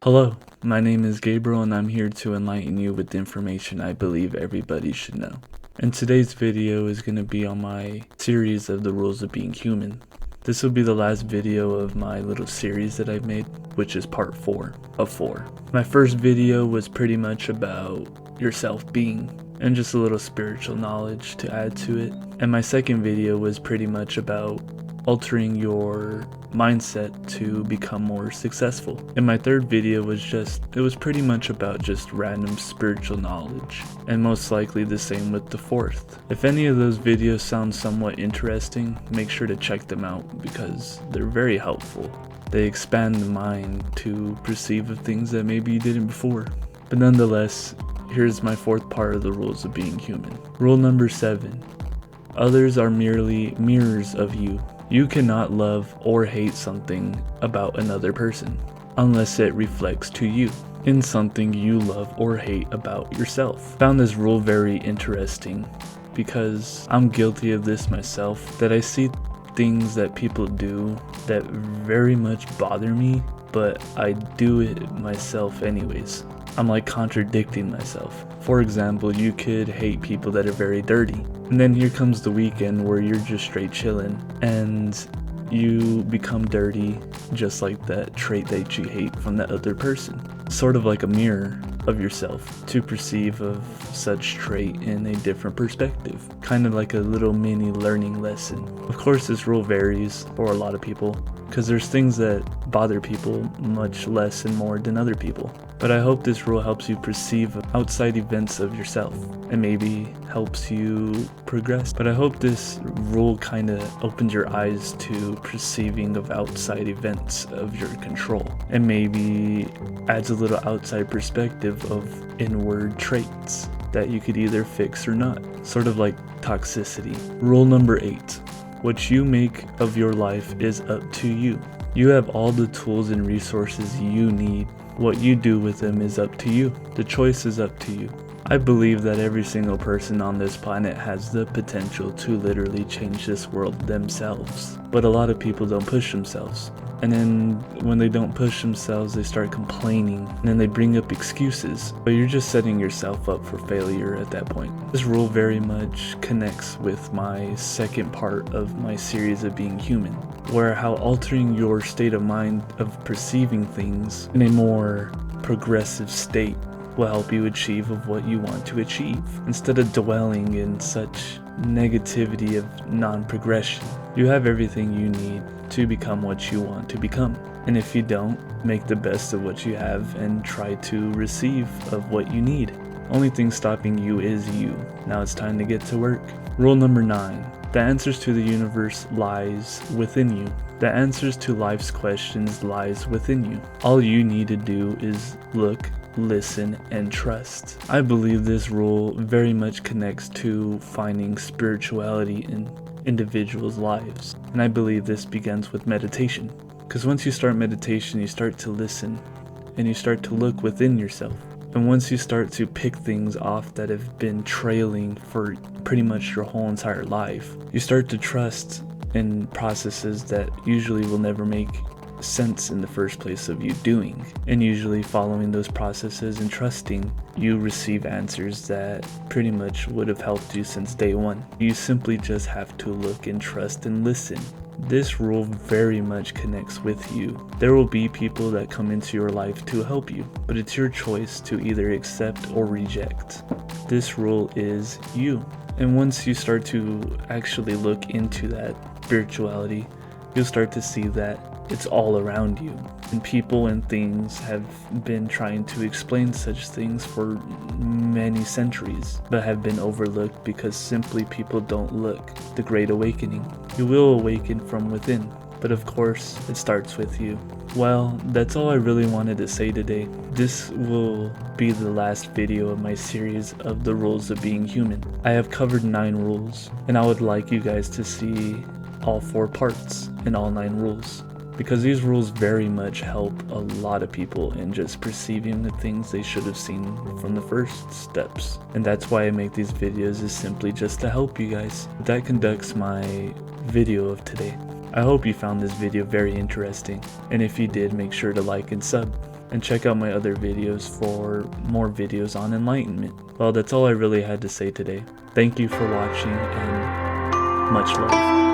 Hello, my name is Gabriel and I'm here to enlighten you with the information I believe everybody should know. And today's video is going to be on my series of the rules of being human. This will be the last video of my little series that I've made, which is part 4 of 4. My first video was pretty much about your self-being and just a little spiritual knowledge to add to it. And my second video was pretty much about altering your mindset to become more successful. And my third video was pretty much about just random spiritual knowledge, and most likely the same with the fourth. If any of those videos sound somewhat interesting, make sure to check them out because they're very helpful. They expand the mind to perceive of things that maybe you didn't before. But nonetheless, here's my fourth part of the rules of being human. Rule number 7. Others are merely mirrors of you. You cannot love or hate something about another person unless it reflects to you in something you love or hate about yourself. Found this rule very interesting because I'm guilty of this myself, that I see things that people do that very much bother me, but I do it myself anyways. I'm like contradicting myself. For example, you could hate people that are very dirty, and then here comes the weekend where you're just straight chilling and you become dirty just like that trait that you hate from that other person. Sort of like a mirror of yourself to perceive of such trait in a different perspective. Kind of like a little mini learning lesson. Of course, this rule varies for a lot of people because there's things that bother people much less and more than other people. But I hope this rule helps you perceive outside events of yourself and maybe helps you progress. But I hope this rule kind of opens your eyes to perceiving of outside events of your control and maybe adds a little outside perspective of inward traits that you could either fix or not. Sort of like toxicity. Rule number 8. What you make of your life is up to you. You have all the tools and resources you need. What you do with them is up to you. The choice is up to you. I believe that every single person on this planet has the potential to literally change this world themselves. But a lot of people don't push themselves. And then when they don't push themselves, they start complaining. And then they bring up excuses. But you're just setting yourself up for failure at that point. This rule very much connects with my second part of my series of being human, where how altering your state of mind of perceiving things in a more progressive state will help you achieve of what you want to achieve, instead of dwelling in such negativity of non-progression. You have everything you need to become what you want to become, and if you don't, make the best of what you have and try to receive of what you need. Only thing stopping you is you. Now it's time to get to work. Rule number 9. The answers to the universe lies within you. The answers to life's questions lies within you. All you need to do is look, listen, and trust. I believe this rule very much connects to finding spirituality in individuals' lives. And I believe this begins with meditation. Because once you start meditation, you start to listen and you start to look within yourself. And once you start to pick things off that have been trailing for pretty much your whole entire life, you start to trust in processes that usually will never make sense in the first place of you doing. And usually following those processes and trusting, you receive answers that pretty much would have helped you since day one. You simply just have to look and trust and listen. This rule very much connects with you. There will be people that come into your life to help you, but it's your choice to either accept or reject. This rule is you. And once you start to actually look into that spirituality, you'll start to see that it's all around you. And people and things have been trying to explain such things for many centuries, but have been overlooked because simply people don't look. The Great Awakening. You will awaken from within, but of course, it starts with you. Well, that's all I really wanted to say today. This will be the last video of my series of the rules of being human. I have covered 9 rules, and I would like you guys to see all 4 parts and all 9 rules, because these rules very much help a lot of people in just perceiving the things they should have seen from the first steps. And that's why I make these videos, is simply just to help you guys. That conducts my video of today. I hope you found this video very interesting, and if you did, make sure to like and sub. and check out my other videos for more videos on enlightenment. Well, that's all I really had to say today. Thank you for watching, and much love.